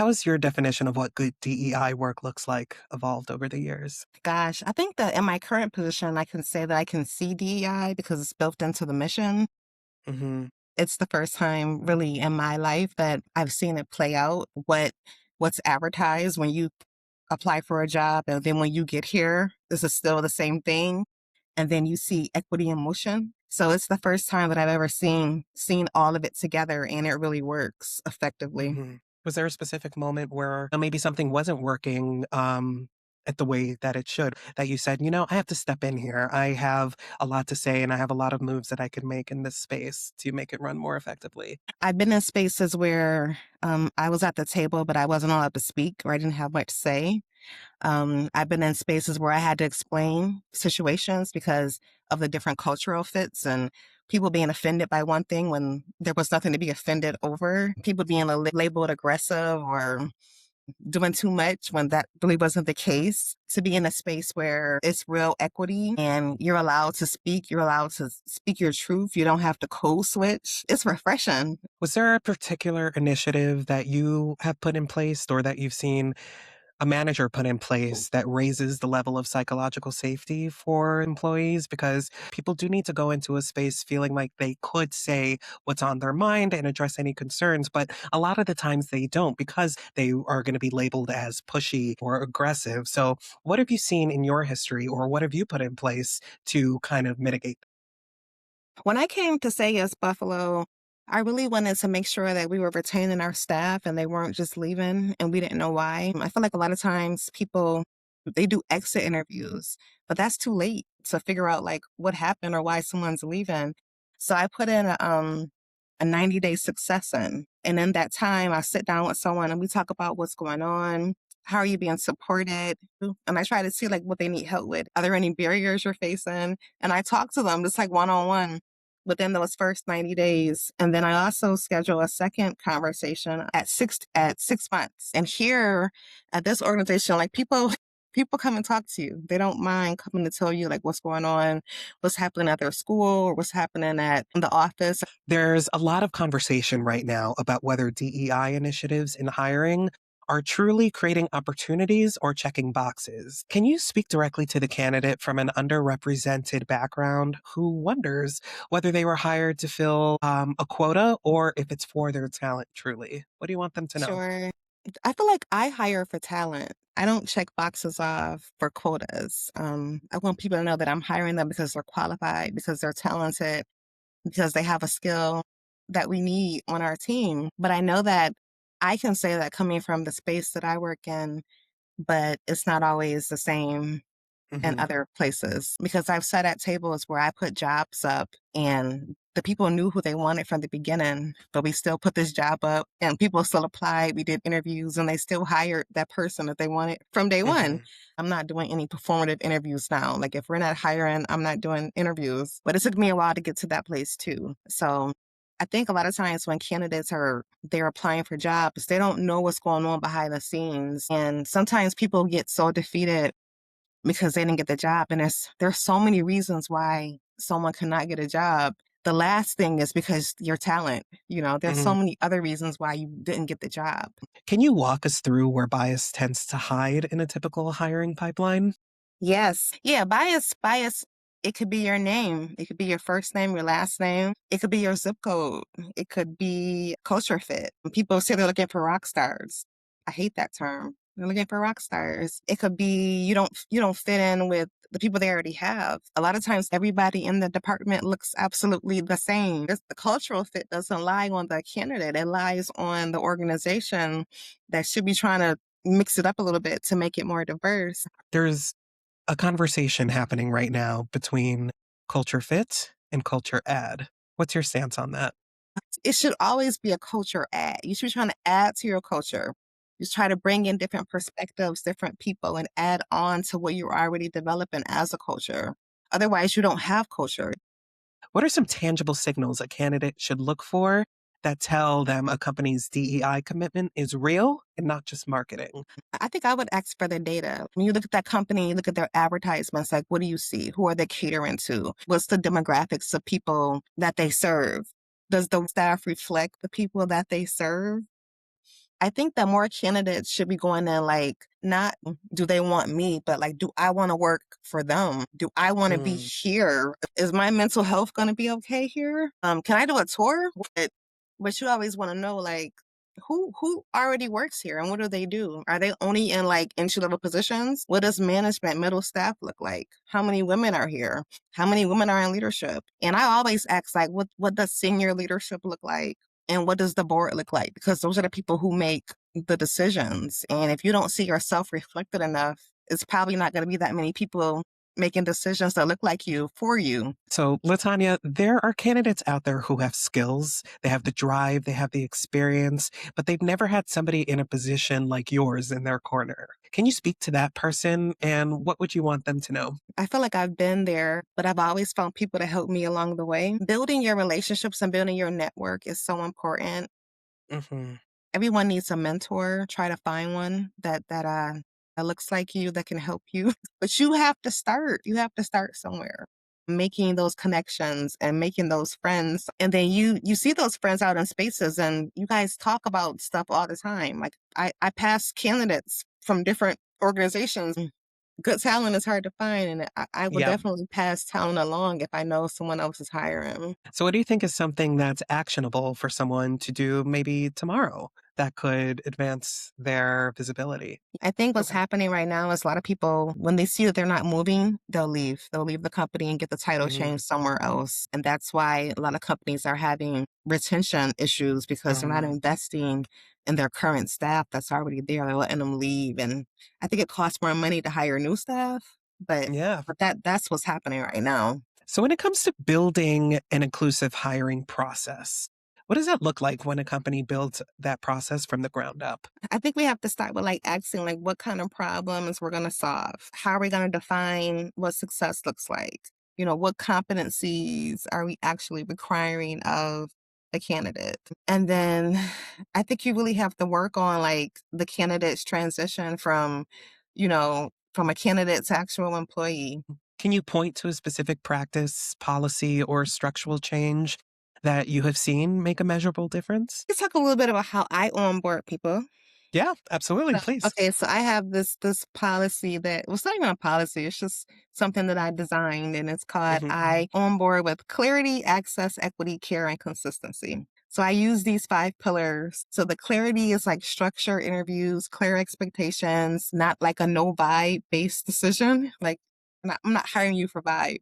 How has your definition of what good DEI work looks like evolved over the years? Gosh, I think that in my current position, I can say that I can see DEI because it's built into the mission. Hmm. It's the first time really in my life that I've seen it play out, what's advertised when you apply for a job, and then when you get here, this is still the same thing. And then you see equity in motion. So it's the first time that I've ever seen all of it together, and it really works effectively. Hmm. Was there a specific moment where maybe something wasn't working at the way that it should, that you said, I have to step in here. I have a lot to say and I have a lot of moves that I could make in this space to make it run more effectively? I've been in spaces where I was at the table, but I wasn't allowed to speak or I didn't have much say. I've been in spaces where I had to explain situations because of the different cultural fits and people being offended by one thing when there was nothing to be offended over, people being labeled aggressive or doing too much when that really wasn't the case. To be in a space where it's real equity and you're allowed to speak, you're allowed to speak your truth. You don't have to code switch. It's refreshing. Was there a particular initiative that you have put in place or that you've seen a manager put in place that raises the level of psychological safety for employees? Because people do need to go into a space feeling like they could say what's on their mind and address any concerns, but a lot of the times they don't because they are going to be labeled as pushy or aggressive. So, what have you seen in your history or what have you put in place to kind of mitigate? When I came to say yes, Buffalo, I really wanted to make sure that we were retaining our staff and they weren't just leaving and we didn't know why. I feel like a lot of times people they do exit interviews, but that's too late to figure out like what happened or why someone's leaving. So I put in a 90-day succession. And in that time I sit down with someone and we talk about what's going on. How are you being supported? And I try to see like what they need help with. Are there any barriers you're facing? And I talk to them just like one on one within those first 90 days. And then I also schedule a second conversation at 6 months. And here at this organization, like people come and talk to you. They don't mind coming to tell you like what's going on, what's happening at their school, or what's happening at the office. There's a lot of conversation right now about whether DEI initiatives in hiring are truly creating opportunities or checking boxes. Can you speak directly to the candidate from an underrepresented background who wonders whether they were hired to fill a quota or if it's for their talent truly? What do you want them to know? Sure. I feel like I hire for talent. I don't check boxes off for quotas. I want people to know that I'm hiring them because they're qualified, because they're talented, because they have a skill that we need on our team. But I know that I can say that coming from the space that I work in, but it's not always the same in Hmm. other places because I've sat at tables where I put jobs up and the people knew who they wanted from the beginning, but we still put this job up and people still applied. We did interviews and they still hired that person that they wanted from day one. Hmm. I'm not doing any performative interviews now. Like if we're not hiring, I'm not doing interviews. But it took me a while to get to that place too. So I think a lot of times when candidates they're applying for jobs, they don't know what's going on behind the scenes. And sometimes people get so defeated because they didn't get the job. And there's so many reasons why someone cannot get a job. The last thing is because your talent, there's Hmm. so many other reasons why you didn't get the job. Can you walk us through where bias tends to hide in a typical hiring pipeline? Yes. Yeah, bias, it could be your name. It could be your first name, your last name. It could be your zip code. It could be culture fit. People say they're looking for rock stars. I hate that term. They're looking for rock stars. It could be you don't fit in with the people they already have. A lot of times everybody in the department looks absolutely the same. The cultural fit doesn't lie on the candidate. It lies on the organization that should be trying to mix it up a little bit to make it more diverse. There's a conversation happening right now between culture fit and culture add. What's your stance on that? It should always be a culture add. You should be trying to add to your culture. Just try to bring in different perspectives, different people, and add on to what you're already developing as a culture. Otherwise, you don't have culture. What are some tangible signals a candidate should look for that tell them a company's DEI commitment is real and not just marketing? I think I would ask for the data. When you look at that company, you look at their advertisements, like what do you see? Who are they catering to? What's the demographics of people that they serve? Does the staff reflect the people that they serve? I think that more candidates should be going in like, not do they want me, but like, do I want to work for them? Do I want to be Mm, here? Is my mental health going to be okay here? Can I do a tour? But you always want to know like, who already works here and what do they do? Are they only in like entry level positions? What does management middle staff look like? How many women are here? How many women are in leadership? And I always ask like, what does senior leadership look like? And what does the board look like? Because those are the people who make the decisions. And if you don't see yourself reflected enough, it's probably not going to be that many people making decisions that look like you for you. So, LaTanya, there are candidates out there who have skills, they have the drive, they have the experience, but they've never had somebody in a position like yours in their corner. Can you speak to that person and what would you want them to know? I feel like I've been there, but I've always found people to help me along the way. Building your relationships and building your network is so important. Hmm. Everyone needs a mentor. Try to find one that looks like you, that can help you. But you have to start. You have to start somewhere. Making those connections and making those friends. And then you see those friends out in spaces and you guys talk about stuff all the time. Like I pass candidates from different organizations. Good talent is hard to find, and I will Yeah. definitely pass talent along if I know someone else is hiring. So, what do you think is something that's actionable for someone to do maybe tomorrow that could advance their visibility? I think what's Okay. happening right now is a lot of people, when they see that they're not moving, they'll leave. They'll leave the company and get the title Hmm. changed somewhere else. And that's why a lot of companies are having retention issues because they're not investing in their current staff that's already there. They're letting them leave. And I think it costs more money to hire new staff, but Yeah. that's what's happening right now. So, when it comes to building an inclusive hiring process, what does that look like when a company builds that process from the ground up? I think we have to start with like asking like what kind of problems we're going to solve. How are we going to define what success looks like? You know, what competencies are we actually requiring of a candidate? And then I think you really have to work on like the candidate's transition from, from a candidate to actual employee. Can you point to a specific practice, policy, or structural change that you have seen make a measurable difference? Let's talk a little bit about how I onboard people. Yeah, absolutely. So Please. okay, so I have this policy that, well, it's not even a policy, it's just something that I designed, and it's called Hmm. I on board with clarity, access, equity, care, and consistency. So I use these 5 pillars. So the clarity is like structure interviews, clear expectations, not like a no vibe based decision. Like I'm not hiring you for vibe.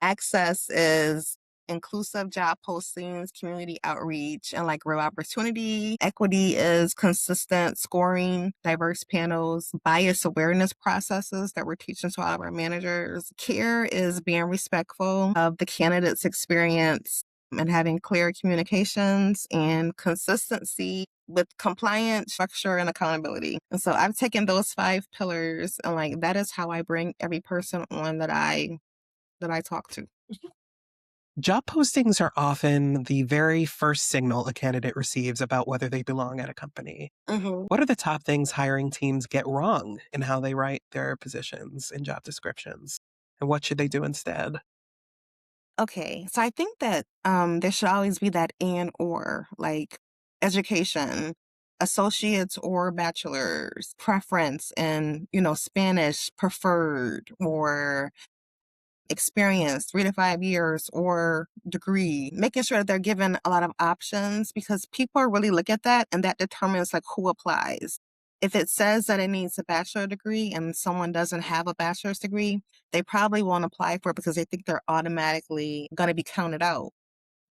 Access is inclusive job postings, community outreach, and like real opportunity. Equity is consistent scoring, diverse panels, bias awareness processes that we're teaching to all of our managers. Care is being respectful of the candidate's experience and having clear communications, and consistency with compliant structure and accountability. And so I've taken those 5 pillars and like that is how I bring every person on that I talk to. Job postings are often the very first signal a candidate receives about whether they belong at a company. Mhm. What are the top things hiring teams get wrong in how they write their positions and job descriptions? And what should they do instead? Okay, so I think that there should always be that and or, like education, associates or bachelor's, preference, and Spanish preferred, or experience 3 to 5 years, or degree. Making sure that they're given a lot of options because people really look at that and that determines like who applies. If it says that it needs a bachelor degree and someone doesn't have a bachelor's degree, they probably won't apply for it because they think they're automatically going to be counted out.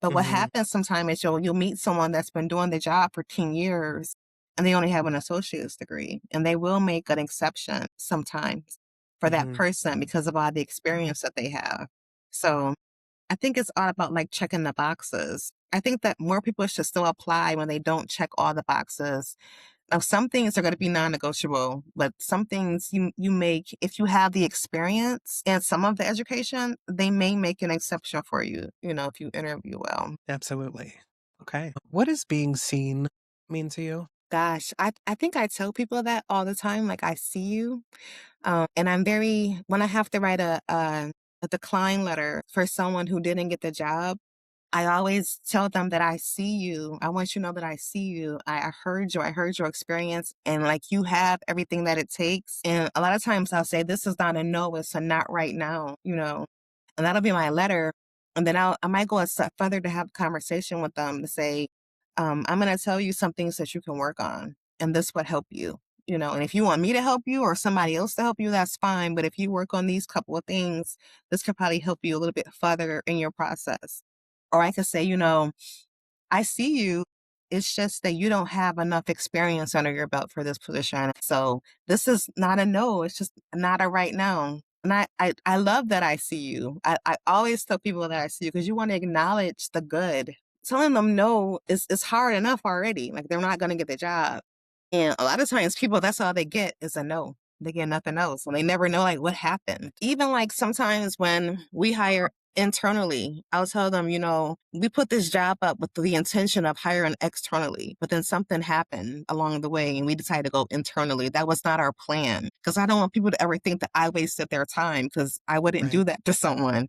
But what Hmm. happens sometimes is you'll meet someone that's been doing the job for 10 years and they only have an associate's degree, and they will make an exception sometimes for that Hmm. person because of all the experience that they have. So I think it's all about like checking the boxes. I think that more people should still apply when they don't check all the boxes. Now, some things are going to be non-negotiable, but some things you make, if you have the experience and some of the education, they may make an exception for you, if you interview well. Absolutely. Okay. What does being seen mean to you? Gosh, I think I tell people that all the time, like I see you. And when I have to write a decline letter for someone who didn't get the job, I always tell them that I see you. I want you to know that I see you. I heard you. I heard your experience, and like you have everything that it takes. And a lot of times I'll say, this is not a no, it's a not right now, and that'll be my letter. And then I might go a step further to have a conversation with them to say, I'm going to tell you some things that you can work on, and this would help you. And if you want me to help you or somebody else to help you, that's fine. But if you work on these couple of things, this could probably help you a little bit further in your process. Or I could say, I see you. It's just that you don't have enough experience under your belt for this position. So this is not a no. It's just not a right now. And I love that I see you. I always tell people that I see you because you want to acknowledge the good. Telling them no is hard enough already. Like they're not going to get the job. And a lot of times people, that's all they get is a no. They get nothing else. And they never know like what happened. Even like sometimes when we hire internally, I'll tell them, we put this job up with the intention of hiring externally, but then something happened along the way and we decided to go internally. That was not our plan because I don't want people to ever think that I wasted their time because I wouldn't Right. do that to someone.